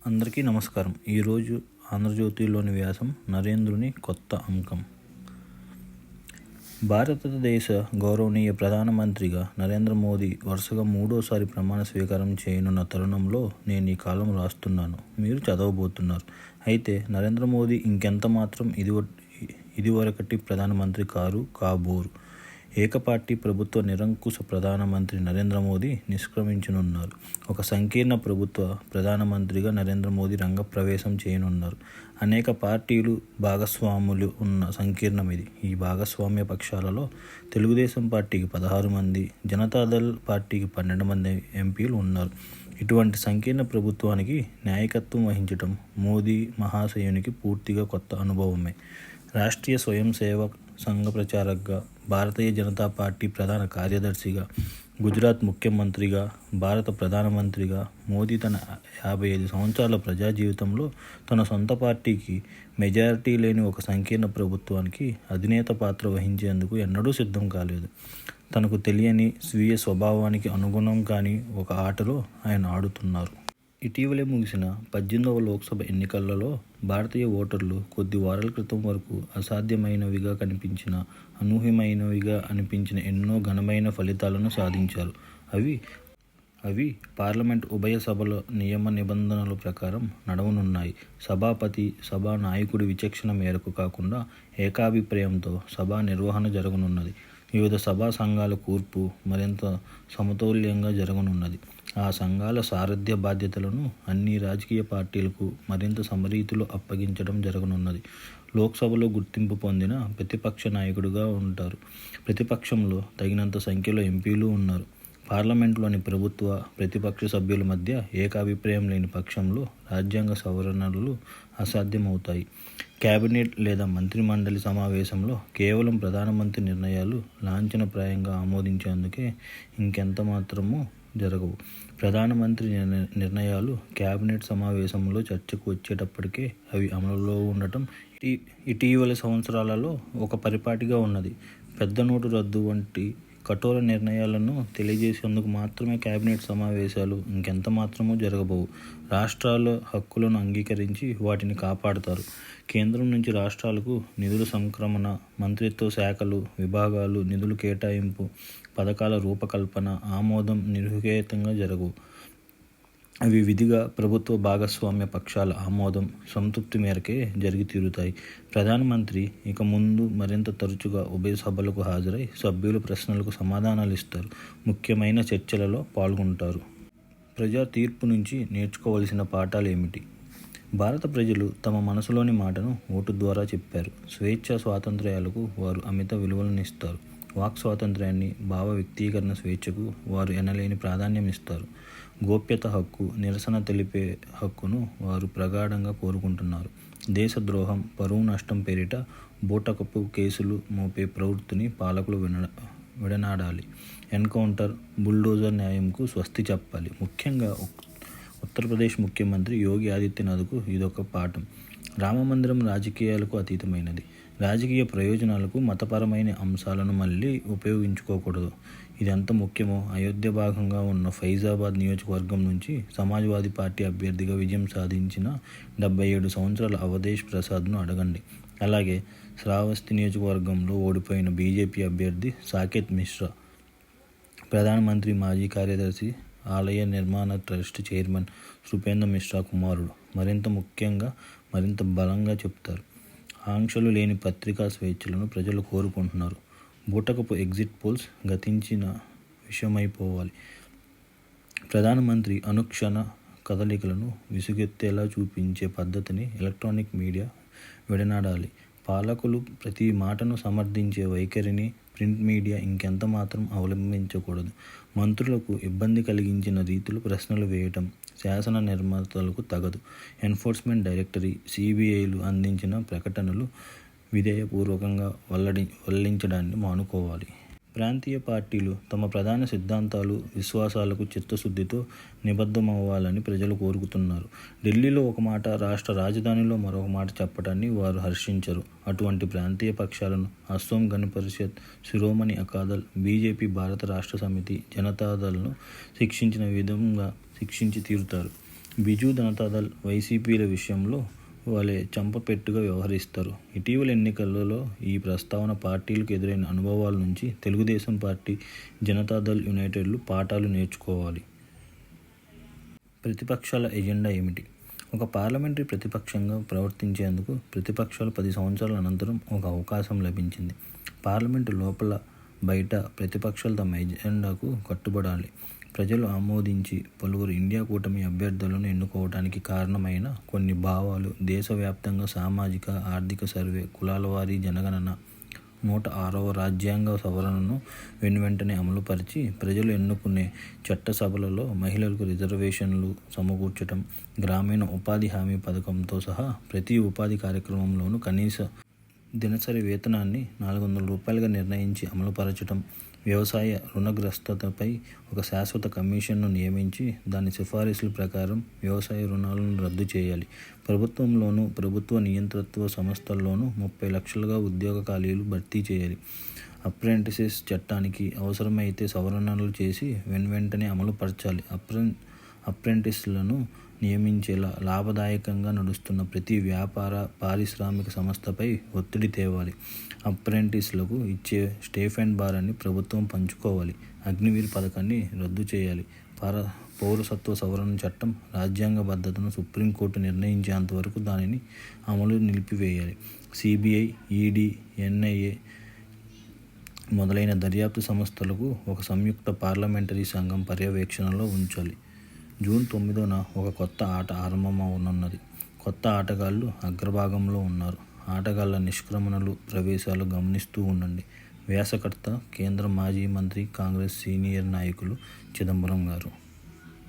అందరికీ నమస్కారం. ఈరోజు ఆంధ్రజ్యోతిలోని వ్యాసం నరేంద్రుని కొత్త అంకం. భారతదేశ గౌరవనీయ ప్రధానమంత్రిగా నరేంద్ర మోదీ వరుసగా మూడోసారి ప్రమాణ స్వీకారం చేయనున్న తరుణంలో నేను ఈ కాలం రాస్తున్నాను, మీరు చదవబోతున్నారు. అయితే నరేంద్ర మోదీ ఇంకెంత మాత్రం ఇదివరకటి ప్రధానమంత్రి కాబోరు. ఏకపార్టీ ప్రభుత్వ నిరంకుశ ప్రధానమంత్రి నరేంద్ర మోదీ నిష్క్రమించనున్నారు. ఒక సంకీర్ణ ప్రభుత్వ ప్రధానమంత్రిగా నరేంద్ర మోదీ రంగప్రవేశం చేయనున్నారు. అనేక పార్టీలు భాగస్వాములు ఉన్న సంకీర్ణం ఇది. ఈ భాగస్వామ్య పక్షాలలో తెలుగుదేశం పార్టీకి 16 మంది, జనతాదళ్ పార్టీకి 12 మంది ఎంపీలు ఉన్నారు. ఇటువంటి సంకీర్ణ ప్రభుత్వానికి నాయకత్వం వహించడం మోదీ మహాశయునికి పూర్తిగా కొత్త అనుభవమే. రాష్ట్రీయ స్వయం సేవక్ సంఘ ప్రచారక్గా, భారతీయ జనతా పార్టీ ప్రధాన కార్యదర్శిగా, గుజరాత్ ముఖ్యమంత్రిగా, భారత ప్రధానమంత్రిగా మోదీ తన 55 సంవత్సరాల ప్రజా జీవితంలో తన సొంత పార్టీకి మెజారిటీ లేని ఒక సంకీర్ణ ప్రభుత్వానికి అధినేత పాత్ర వహించేందుకు ఎన్నడూ సిద్ధం కాలేదు. తనకు తెలియని స్వీయ స్వభావానికి అనుగుణం కాని ఒక ఆటలో ఆయన ఆడుతున్నారు. ఇటీవలే ముగిసిన 18వ లోక్సభ ఎన్నికలలో భారతీయ ఓటర్లు కొద్ది వారాల క్రితం వరకు అసాధ్యమైనవిగా కనిపించిన, అనూహ్యమైనవిగా అనిపించిన ఎన్నో ఘనమైన ఫలితాలను సాధించారు. అవి పార్లమెంట్ ఉభయ సభల నియమ నిబంధనల ప్రకారం నడవనున్నాయి. సభాపతి, సభా నాయకుడి విచక్షణ మేరకు కాకుండా ఏకాభిప్రాయంతో సభా నిర్వహణ జరగనున్నది. వివిధ సభా సంఘాల కూర్పు మరింత సమతౌల్యంగా జరగనున్నది. ఆ సంఘాల సారథ్య బాధ్యతలను అన్ని రాజకీయ పార్టీలకు మరింత సమరీతిలో అప్పగించడం జరగనున్నది. లోక్సభలో గుర్తింపు పొందిన ప్రతిపక్ష నాయకుడిగా ఉంటారు. ప్రతిపక్షంలో తగినంత సంఖ్యలో ఎంపీలు ఉన్నారు. పార్లమెంట్లోని ప్రభుత్వ, ప్రతిపక్ష సభ్యుల మధ్య ఏకాభిప్రాయం లేని పక్షంలో రాజ్యాంగ సవరణలు అసాధ్యమవుతాయి. కేబినెట్ లేదా మంత్రిమండలి సమావేశంలో కేవలం ప్రధానమంత్రి నిర్ణయాలు లాంఛనప్రాయంగా ఆమోదించేందుకే ఇంకెంత మాత్రమూ జరగవు. ప్రధానమంత్రి నిర్ణయాలు కేబినెట్ సమావేశంలో చర్చకు వచ్చేటప్పటికే అవి అమలులో ఉండటం ఇటీవలి సంవత్సరాలలో ఒక పరిపాటిగా ఉన్నది. పెద్ద నోటు రద్దు వంటి కఠోర నిర్ణయాలను తెలియజేసేందుకు మాత్రమే కేబినెట్ సమావేశాలు ఇంకెంత మాత్రమూ జరగబోవు. రాష్ట్రాల హక్కులను అంగీకరించి వాటిని కాపాడతారు. కేంద్రం నుంచి రాష్ట్రాలకు నిధుల సంక్రమణ, మంత్రిత్వ శాఖలు, విభాగాలు, నిధుల కేటాయింపు, పథకాల రూపకల్పన, ఆమోదం నిర్విఘాతంగా జరగవు. అవి విధిగా ప్రభుత్వ భాగస్వామ్య పక్షాల ఆమోదం, సంతృప్తి మేరకే జరిగి తీరుతాయి. ప్రధానమంత్రి ఇక ముందు మరింత తరచుగా ఉభయ సభలకు హాజరై సభ్యుల ప్రశ్నలకు సమాధానాలు ఇస్తారు. ముఖ్యమైన చర్చలలో పాల్గొంటారు. ప్రజా తీర్పు నుంచి నేర్చుకోవలసిన పాఠాలు ఏమిటి? భారత ప్రజలు తమ మనసులోని మాటను ఓటు ద్వారా చెప్పారు. స్వేచ్ఛ స్వాతంత్ర్యాలకు వారు అమిత విలువలనిస్తారు. వాక్ స్వాతంత్ర్యాన్ని, భావ వ్యక్తీకరణ స్వేచ్ఛకు వారు ఎనలేని ప్రాధాన్యం ఇస్తారు. గోప్యత హక్కు, నిరసన తెలిపే హక్కును వారు ప్రగాఢంగా కోరుకుంటున్నారు. దేశద్రోహం, పరువు నష్టం పేరిట బూటకపు కేసులు మోపే ప్రవృత్తిని పాలకులు విడనాడాలి. ఎన్కౌంటర్, బుల్డోజర్ న్యాయంకు స్వస్తి చెప్పాలి. ముఖ్యంగా ఉత్తరప్రదేశ్ ముఖ్యమంత్రి యోగి ఆదిత్యనాథ్కు ఇదొక పాఠం. రామమందిరం రాజకీయాలకు అతీతమైనది. రాజకీయ ప్రయోజనాలకు మతపరమైన అంశాలను మళ్ళీ ఉపయోగించుకోకూడదు. ఇది ఎంత ముఖ్యమో అయోధ్య భాగంగా ఉన్న ఫైజాబాద్ నియోజకవర్గం నుంచి సమాజ్వాదీ పార్టీ అభ్యర్థిగా విజయం సాధించిన 77 సంవత్సరాల అవధేష్ ప్రసాద్ను అడగండి. అలాగే శ్రావస్తి నియోజకవర్గంలో ఓడిపోయిన బీజేపీ అభ్యర్థి సాకేత్ మిశ్రా, ప్రధానమంత్రి మాజీ కార్యదర్శి, ఆలయ నిర్మాణ ట్రస్ట్ చైర్మన్ సృపేంద్ర మిశ్రా కుమారుడు మరింత బలంగా చెప్తారు. ఆంక్షలు లేని పత్రికా స్వేచ్ఛలను ప్రజలు కోరుకుంటున్నారు. బూటకపు ఎగ్జిట్ పోల్స్ గతించిన విషయమైపోవాలి. ప్రధానమంత్రి అనుక్షణ కదలికలను విసుగెత్తేలా చూపించే పద్ధతిని ఎలక్ట్రానిక్ మీడియా విడనాడాలి. పాలకులు ప్రతి మాటను సమర్థించే వైఖరిని ప్రింట్ మీడియా ఇంకెంత మాత్రం అవలంబించకూడదు. మంత్రులకు ఇబ్బంది కలిగించిన రీతిలో ప్రశ్నలు వేయటం శాసన నిర్మాతలకు తగదు. ఎన్ఫోర్స్మెంట్ డైరెక్టరీ, సిబిఐలు అందించిన ప్రకటనలు విధేయపూర్వకంగా వల్లించడాన్ని మానుకోవాలి. ప్రాంతీయ పార్టీలు తమ ప్రధాన సిద్ధాంతాలు, విశ్వాసాలకు చిత్తశుద్ధితో నిబద్ధమవ్వాలని ప్రజలు కోరుకుతున్నారు. ఢిల్లీలో ఒక మాట, రాష్ట్ర రాజధానిలో మరొక మాట చెప్పడాన్ని వారు హర్షించరు. అటువంటి ప్రాంతీయ పక్షాలను అస్సోం గణ పరిషత్, శిరోమణి అకాదళ్, బీజేపీ భారత రాష్ట్ర సమితి, జనతాదళ్ను శిక్షించిన విధంగా శిక్షించి తీరుతారు. బిజు జనతాదళ్, వైసీపీల విషయంలో వలె చంపపెట్టుగా వ్యవహరిస్తారు. ఇటీవల ఎన్నికలలో ఈ ప్రస్తావన పార్టీలకు ఎదురైన అనుభవాల నుంచి తెలుగుదేశం పార్టీ, జనతాదళ్ యునైటెడ్లు పాఠాలు నేర్చుకోవాలి. ప్రతిపక్షాల ఎజెండా ఏమిటి? ఒక పార్లమెంటరీ ప్రతిపక్షంగా ప్రవర్తించేందుకు ప్రతిపక్షాలు 10 సంవత్సరాల అనంతరం ఒక అవకాశం లభించింది. పార్లమెంటు లోపల బయట ప్రతిపక్షాలు తమ ఎజెండాకు కట్టుబడాలి. ప్రజలు ఆమోదించి పలువురు ఇండియా కూటమి అభ్యర్థులను ఎన్నుకోవడానికి కారణమైన కొన్ని భావాలు, దేశవ్యాప్తంగా సామాజిక, ఆర్థిక సర్వే, కులాల వారీ జనగణన, 106వ రాజ్యాంగ సవరణను వెనువెంటనే అమలుపరిచి ప్రజలు ఎన్నుకునే చట్టసభలలో మహిళలకు రిజర్వేషన్లు సమకూర్చడం, గ్రామీణ ఉపాధి హామీ పథకంతో సహా ప్రతి ఉపాధి కార్యక్రమంలోనూ కనీస దినసరి వేతనాన్ని 400 రూపాయలుగా నిర్ణయించి అమలుపరచడం, వ్యవసాయ రుణగ్రస్తతపై ఒక శాశ్వత కమిషన్ను నియమించి దాని సిఫారసుల ప్రకారం వ్యవసాయ రుణాలను రద్దు చేయాలి. ప్రభుత్వంలోనూ ప్రభుత్వ నియంత్రిత సంస్థల్లోనూ 30 లక్షలుగా ఉద్యోగ ఖాళీలు భర్తీ చేయాలి. అప్రెంటిసెస్ చట్టానికి అవసరమైతే సవరణలు చేసి వెంటనే అమలుపరచాలి. అప్రెంటిస్లను నియమించేలా లాభదాయకంగా నడుస్తున్న ప్రతి వ్యాపార, పారిశ్రామిక సంస్థపై ఒత్తిడి తేవాలి. అప్రెంటిస్లకు ఇచ్చే స్టైఫండ్ భారాన్ని ప్రభుత్వం పంచుకోవాలి. అగ్నివీర్ పథకాన్ని రద్దు చేయాలి. పౌరసత్వ సవరణ చట్టం రాజ్యాంగబద్ధతను సుప్రీంకోర్టు నిర్ణయించేంతవరకు దానిని అమలు నిలిపివేయాలి. సిబిఐ, ఈడీ, ఎన్ఐఏ మొదలైన దర్యాప్తు సంస్థలకు ఒక సంయుక్త పార్లమెంటరీ సంఘం పర్యవేక్షణలో ఉంచాలి. జూన్ 9న ఒక కొత్త ఆట ఆరంభమవనున్నది. కొత్త ఆటగాళ్లు అగ్రభాగంలో ఉన్నారు. ఆటగాళ్ల నిష్క్రమణలు, ప్రవేశాలు గమనిస్తూ ఉండండి. వ్యాసకర్త కేంద్ర మాజీ మంత్రి, కాంగ్రెస్ సీనియర్ నాయకులు చిదంబరం గారు.